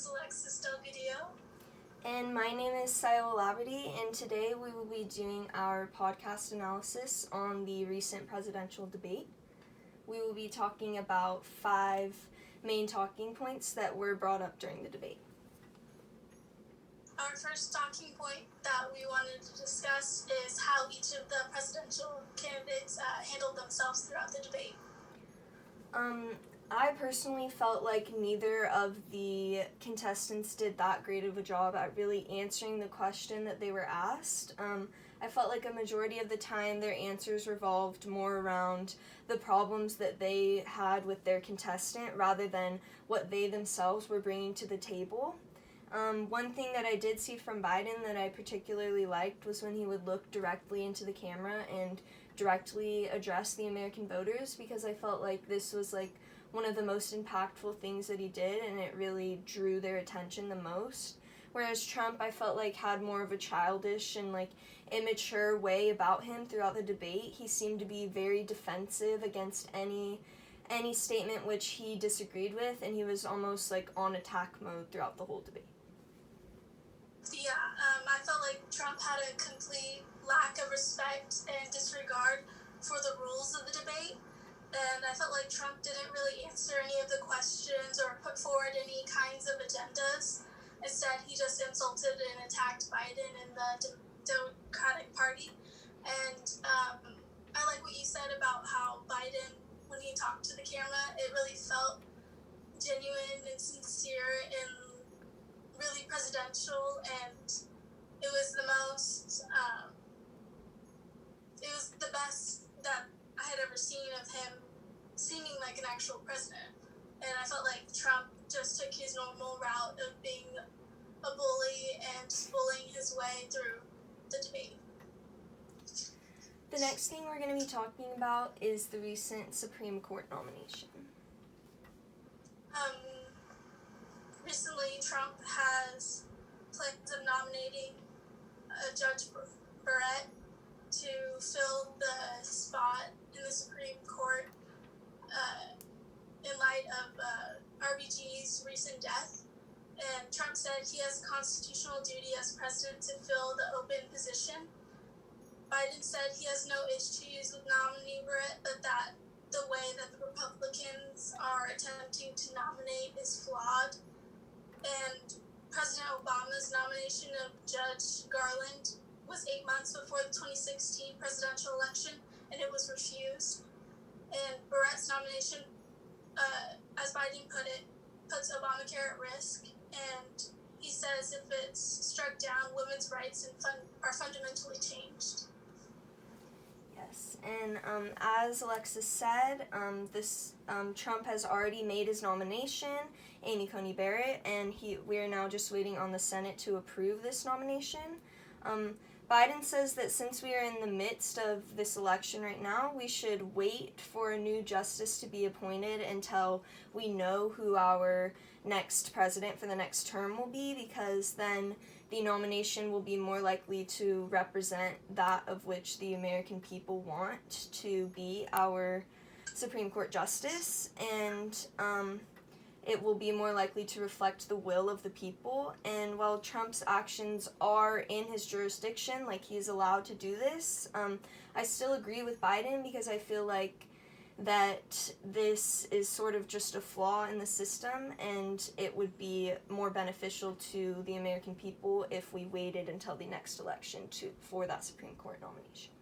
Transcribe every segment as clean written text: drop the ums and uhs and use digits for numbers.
is Alexis Delgadillo. And my name is Saioa, Laverty, and today we will be doing our podcast analysis on the recent presidential debate. We will be talking about 5 main talking points that were brought up during the debate. Our first talking point that we wanted to discuss is how each of the presidential candidates handled themselves throughout the debate. I personally felt like neither of the contestants did that great of a job at really answering the question that they were asked. I felt like a majority of the time their answers revolved more around the problems that they had with their contestant rather than what they themselves were bringing to the table. One thing that I did see from Biden that I particularly liked was when he would look directly into the camera and directly address the American voters, because I felt like this was like one of the most impactful things that he did, and it really drew their attention the most. Whereas Trump, I felt like, had more of a childish and like immature way about him throughout the debate. He seemed to be very defensive against any statement which he disagreed with, and he was almost like on attack mode throughout the whole debate. Yeah, I felt like Trump had a complete lack of respect and disregard for the rules of the debate. And I felt like Trump didn't really answer any of the questions or put forward any kinds of agendas. Instead, he just insulted and attacked Biden and the Democratic Party. And I like what you said about how Biden, when he talked to the camera, it really felt genuine and sincere and really presidential. And it was the most, it was the best that I had ever seen of him seeming like an actual president. And I felt like Trump just took his normal route of being a bully and bullying his way through the debate. The next thing we're going to be talking about is the recent Supreme Court nomination. Recently, Trump has plans of nominating Judge Barrett to fill the spot in the Supreme Court in light of RBG's recent death. And Trump said he has a constitutional duty as president to fill the open position. Biden said he has no issues with nominating Barrett, but that the way that the Republicans are attempting to nominate is flawed. And President Obama's nomination of Judge Garland was 8 months before the 2016 presidential election, and it was refused. And Barrett's nomination, as Biden put it, puts Obamacare at risk. And he says if it's struck down, women's rights are fundamentally changed. Yes, and as Alexis said, Trump has already made his nomination, Amy Coney Barrett, and we are now just waiting on the Senate to approve this nomination. Biden says that since we are in the midst of this election right now, we should wait for a new justice to be appointed until we know who our next president for the next term will be, because then the nomination will be more likely to represent that of which the American people want to be our Supreme Court justice, and it will be more likely to reflect the will of the people. And while Trump's actions are in his jurisdiction, like he's allowed to do this, I still agree with Biden, because I feel like that this is sort of just a flaw in the system, and it would be more beneficial to the American people if we waited until the next election for that Supreme Court nomination.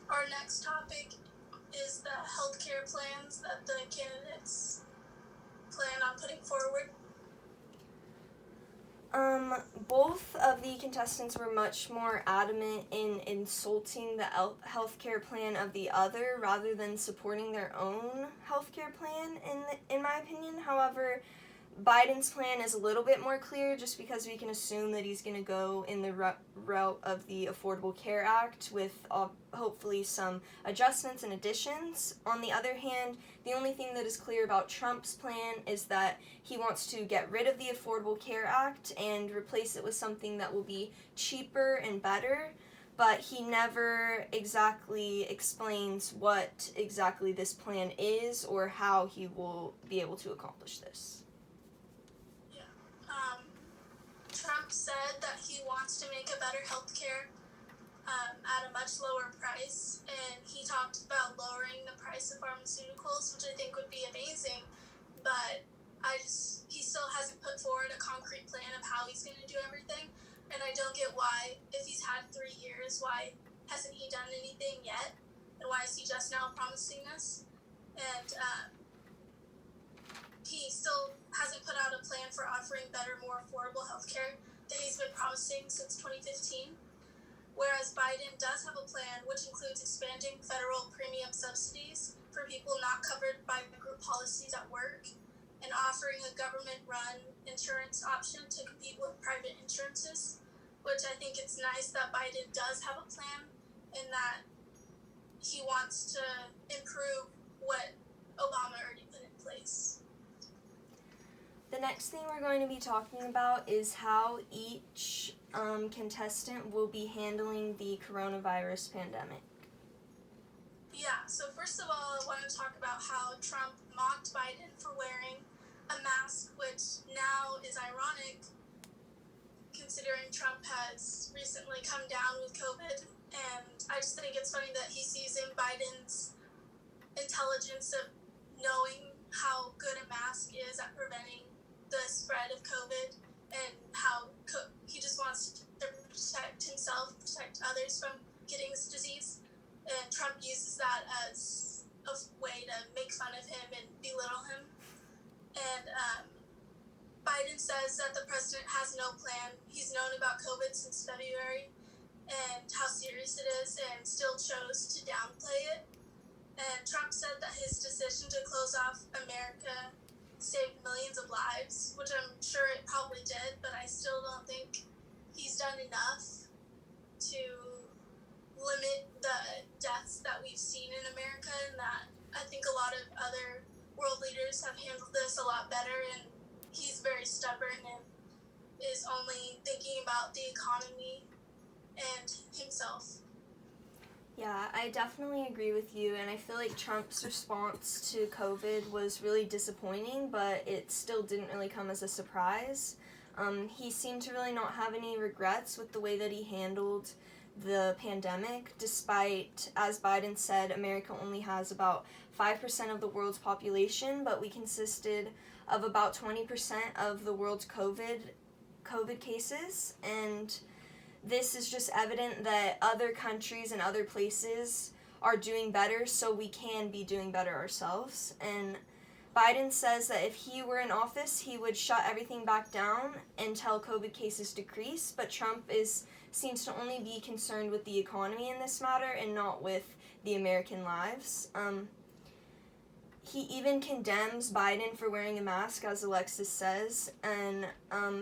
Our next topic is the healthcare plans that the candidates plan on putting forward. Both of the contestants were much more adamant in insulting the healthcare plan of the other rather than supporting their own healthcare plan, in my opinion. However, Biden's plan is a little bit more clear, just because we can assume that he's going to go in the route of the Affordable Care Act with hopefully some adjustments and additions. On the other hand, the only thing that is clear about Trump's plan is that he wants to get rid of the Affordable Care Act and replace it with something that will be cheaper and better. but he never exactly explains what exactly this plan is or how he will be able to accomplish this. Yeah. Trump said that he wants to make a better healthcare at a much lower price, and he talked about lowering the price of pharmaceuticals, which I think would be amazing, but he still hasn't put forward a concrete plan of how he's going to do everything, and I don't get why, if he's had 3 years, why hasn't he done anything yet, and why is he just now promising this? And he still hasn't put out a plan for offering better, more affordable healthcare that he's been promising since 2015. Whereas Biden does have a plan which includes expanding federal premium subsidies for people not covered by group policies at work and offering a government-run insurance option to compete with private insurances, which I think it's nice that Biden does have a plan and that he wants to improve what Obama already put in place. The next thing we're going to be talking about is how each contestant will be handling the coronavirus pandemic. Yeah, so first of all, I want to talk about how Trump mocked Biden for wearing a mask, which now is ironic considering Trump has recently come down with COVID. And I just think it's funny that he's using Biden's intelligence of knowing how good a mask is at preventing the spread of COVID and how he just wants to protect himself, protect others from getting this disease. And Trump uses that as a way to make fun of him and belittle him. And Biden says that the president has no plan. He's known about COVID since February and how serious it is and still chose to downplay it. And Trump said that his decision to close off America saved millions of lives, which I'm sure it probably did, but I still don't think he's done enough to limit the deaths that we've seen in America, and that I think a lot of other world leaders have handled this a lot better, and he's very stubborn and is only thinking about the economy and himself. Yeah, I definitely agree with you, and I feel like Trump's response to COVID was really disappointing, but it still didn't really come as a surprise. He seemed to really not have any regrets with the way that he handled the pandemic, despite, as Biden said, America only has about 5% of the world's population, but we consisted of about 20% of the world's COVID cases, and this is just evident that other countries and other places are doing better, so we can be doing better ourselves. And Biden says that if he were in office, he would shut everything back down until COVID cases decrease, but Trump seems to only be concerned with the economy in this matter and not with the American lives. He even condemns Biden for wearing a mask, as Alexis says, and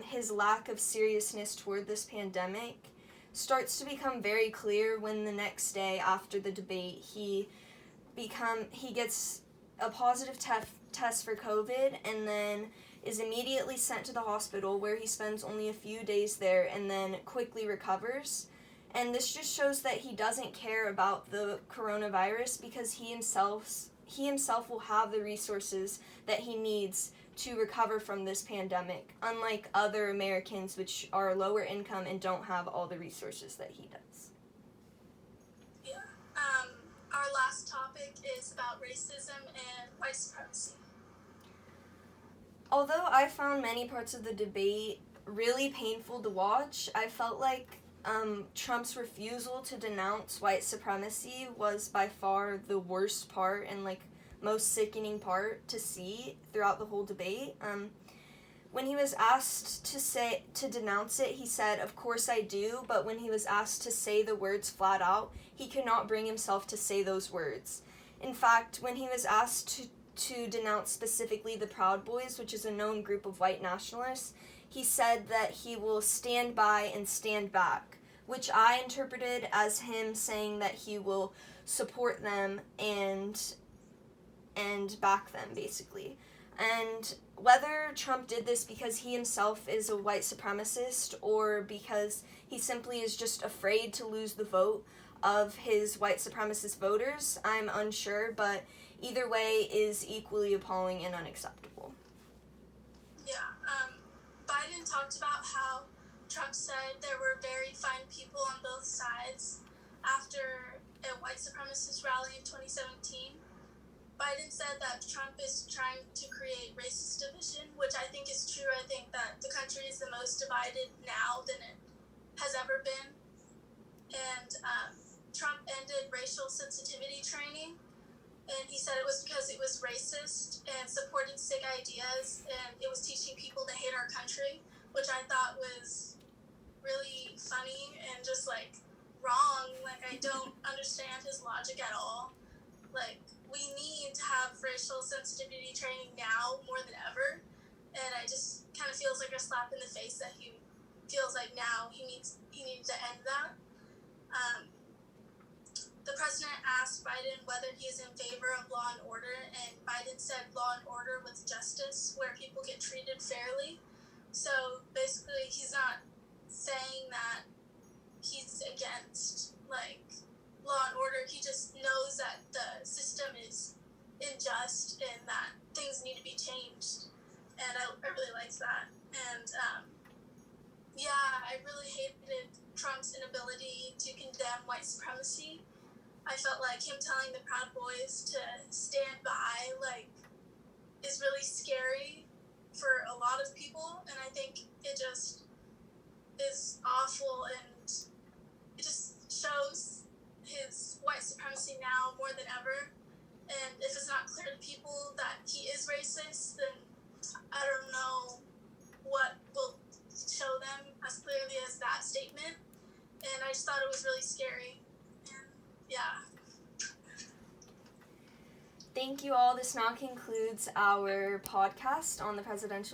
his lack of seriousness toward this pandemic starts to become very clear when the next day after the debate he gets a positive test for COVID and then is immediately sent to the hospital where he spends only a few days there and then quickly recovers. And this just shows that he doesn't care about the coronavirus because he himself will have the resources that he needs to recover from this pandemic, unlike other Americans which are lower income and don't have all the resources that he does. Yeah. Our last topic is about racism and white supremacy. Although I found many parts of the debate really painful to watch, I felt like Trump's refusal to denounce white supremacy was by far the worst part and most sickening part to see throughout the whole debate. When he was asked to denounce it, he said, "Of course I do," but when he was asked to say the words flat out, he could not bring himself to say those words. In fact, when he was asked to denounce specifically the Proud Boys, which is a known group of white nationalists, he said that he will stand by and stand back, which I interpreted as him saying that he will support them and back them, basically. And whether Trump did this because he himself is a white supremacist or because he simply is just afraid to lose the vote of his white supremacist voters. I'm unsure, but either way is equally appalling and unacceptable. Yeah, Biden talked about how Trump said there were very fine people on both sides after a white supremacist rally in 2017. Biden said that Trump is trying to create racist division, which I think is true. I think that the country is the most divided now than it has ever been. And Trump ended racial sensitivity training, and he said it was because it was racist and supported sick ideas, and it was teaching people to hate our country, which I thought was really funny and just like wrong. Like, I don't understand his logic at all. Like, we need to have racial sensitivity training now more than ever, and I just kind of feels like a slap in the face that he feels like now he needs to end that. The president asked Biden whether he is in favor of law and order, and Biden said law and order with justice, where people get treated fairly. So basically, he's not saying that he's against like law and order. He just knows that the system is unjust and that things need to be changed, and I really liked that. And I really hated Trump's inability to condemn white supremacy. I felt like him telling the Proud Boys to stand by, like, is really scary for a lot of people, and I think it just is awful, and it just shows his white supremacy now more than ever. And if it's not clear to people that he is racist, then I don't know what will show them as clearly as that statement. And I just thought it was really scary. And yeah. Thank you all. This now concludes our podcast on the presidential